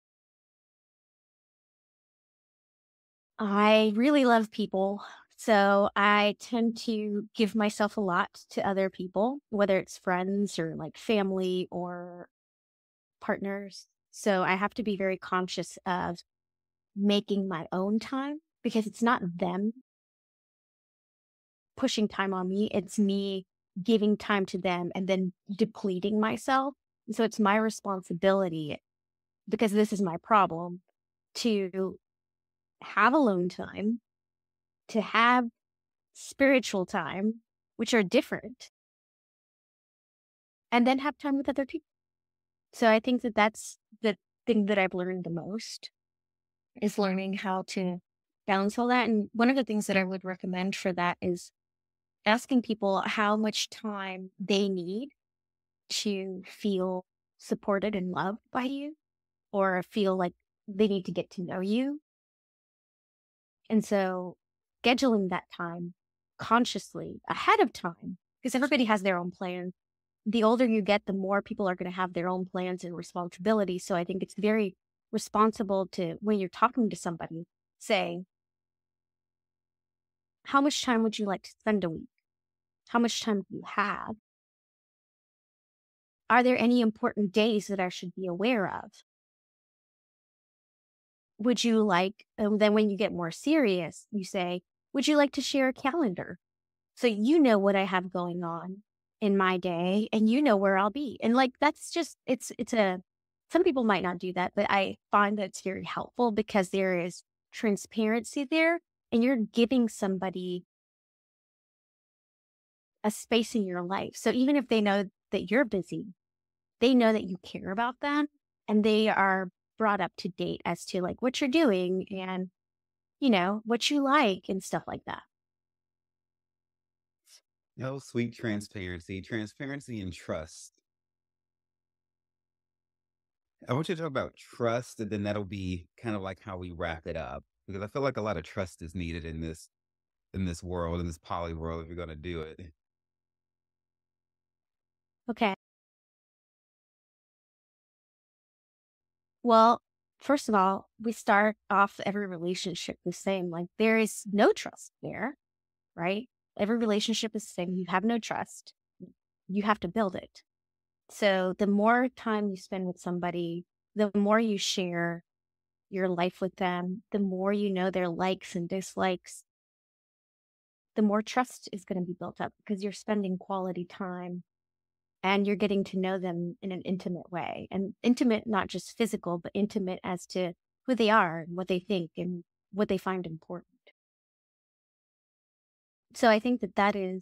I really love people. So I tend to give myself a lot to other people, whether it's friends or like family or partners. So I have to be very conscious of making my own time because it's not them pushing time on me. It's me giving time to them and then depleting myself. So it's my responsibility, because this is my problem, to have alone time, to have spiritual time, which are different, and then have time with other people. So I think that that's the thing that I've learned the most, is learning how to balance all that. And one of the things that I would recommend for that is asking people how much time they need to feel supported and loved by you, or feel like they need to get to know you. And so scheduling that time consciously ahead of time, because everybody has their own plans. The older you get, the more people are going to have their own plans and responsibilities. So I think it's very responsible to, when you're talking to somebody, say, how much time would you like to spend a week? How much time do you have? Are there any important days that I should be aware of? Would you like, and then when you get more serious, you say, would you like to share a calendar? So you know what I have going on in my day and you know where I'll be. And like, that's just, some people might not do that, but I find that it's very helpful because there is transparency there and you're giving somebody a space in your life. So even if they know that you're busy, they know that you care about them and they are brought up to date as to like what you're doing and, what you like and stuff like that. Oh, sweet transparency and trust. I want you to talk about trust, and then that'll be kind of like how we wrap it up, because I feel like a lot of trust is needed in this world, in this poly world, if you're going to do it. Okay. Well, first of all, we start off every relationship the same. Like there is no trust there, right? Every relationship is the same. You have no trust. You have to build it. So the more time you spend with somebody, the more you share your life with them, the more you know their likes and dislikes, the more trust is going to be built up because you're spending quality time and you're getting to know them in an intimate way. And intimate, not just physical, but intimate as to who they are and what they think and what they find important. So I think that that is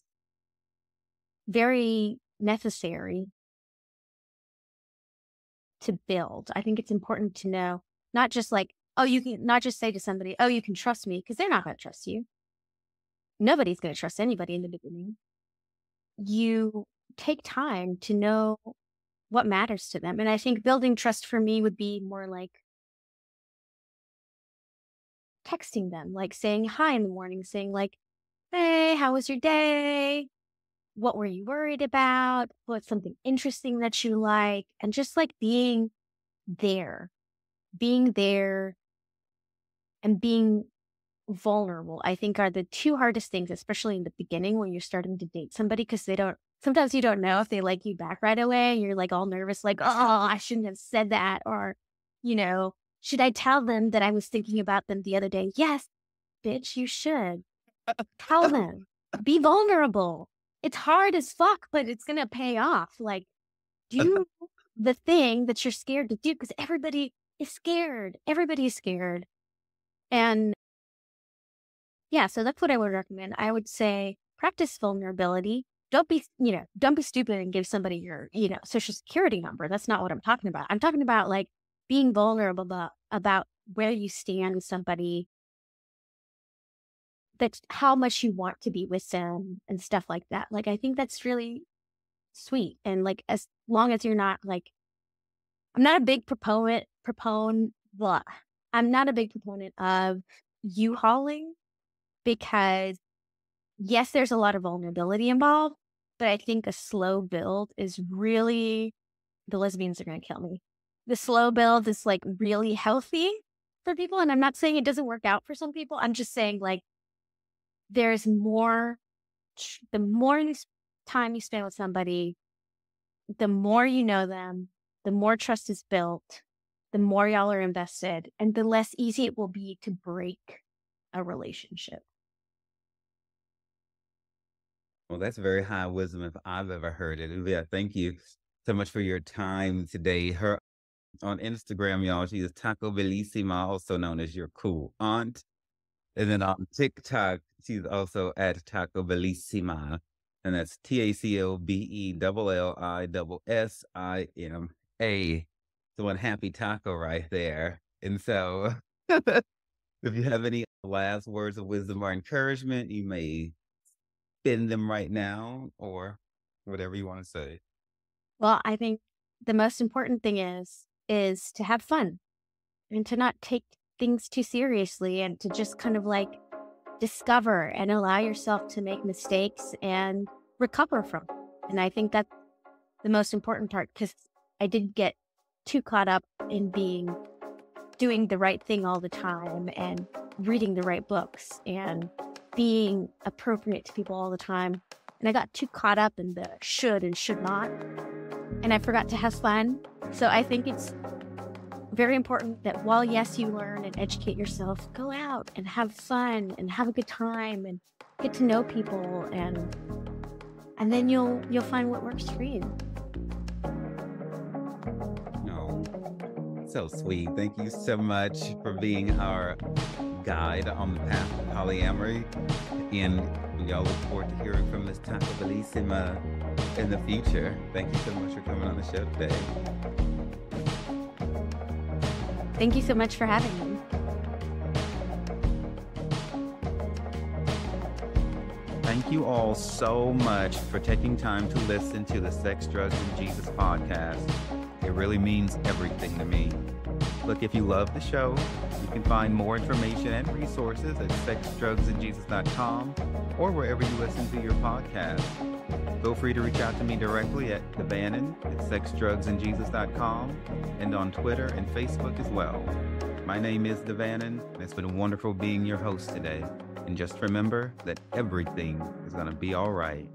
very necessary to build. I think it's important to know, not just like, oh, you can not just say to somebody, oh, you can trust me, because they're not going to trust you. Nobody's going to trust anybody in the beginning. You take time to know what matters to them. And I think building trust for me would be more like texting them, like saying hi in the morning, saying like, hey, how was your day? What were you worried about? What's something interesting that you like? And just like being there and being vulnerable, I think are the two hardest things, especially in the beginning when you're starting to date somebody, because sometimes you don't know if they like you back right away. You're like all nervous, like, oh, I shouldn't have said that. Or, should I tell them that I was thinking about them the other day? Yes, bitch, you should. Tell them. Be vulnerable. It's hard as fuck, but it's going to pay off. Like, do the thing that you're scared to do, because everybody is scared. Everybody's scared. And yeah, so that's what I would recommend. I would say practice vulnerability. Don't be stupid and give somebody your, social security number. That's not what I'm talking about. I'm talking about like being vulnerable about where you stand with somebody, that's how much you want to be with them and stuff like that. Like, I think that's really sweet. And like, as long as you're not like, I'm not a big blah. I'm not a big proponent of U-hauling, because yes, there's a lot of vulnerability involved, but I think a slow build is really, the lesbians are going to kill me. The slow build is like really healthy for people. And I'm not saying it doesn't work out for some people. I'm just saying like there's more, the more time you spend with somebody, the more you know them, the more trust is built, the more y'all are invested, and the less easy it will be to break a relationship. Well, that's very high wisdom if I've ever heard it. Yeah, thank you so much for your time today. Her on Instagram, y'all, she is Taco Bellissima, also known as your cool aunt. And then on TikTok, she's also at Taco Bellissima. And that's TACOBELLISSIMA. So one happy taco right there. And so if you have any last words of wisdom or encouragement, you may spin them right now or whatever you want to say. Well, I think the most important thing is to have fun and to not take things too seriously and to just kind of like discover and allow yourself to make mistakes and recover from them. And I think that's the most important part, because I did get too caught up in doing the right thing all the time and reading the right books and being appropriate to people all the time. And I got too caught up in the should and should not. And I forgot to have fun. So I think it's very important that while, yes, you learn and educate yourself, go out and have fun and have a good time and get to know people, and then you'll find what works for you. Oh, so sweet. Thank you so much for being our guide on the path of polyamory. And we all look forward to hearing from Ms. Taco Bellissima in the future. Thank you so much for coming on the show today. Thank you so much for having me. Thank you all so much for taking time to listen to the Sex, Drugs, and Jesus podcast. It really means everything to me. Look, if you love the show, you can find more information and resources at sexdrugsandjesus.com or wherever you listen to your podcast. Feel free to reach out to me directly at Devannon at sexdrugsandjesus.com and on Twitter and Facebook as well. My name is Devannon, and it's been wonderful being your host today. And just remember that everything is going to be all right.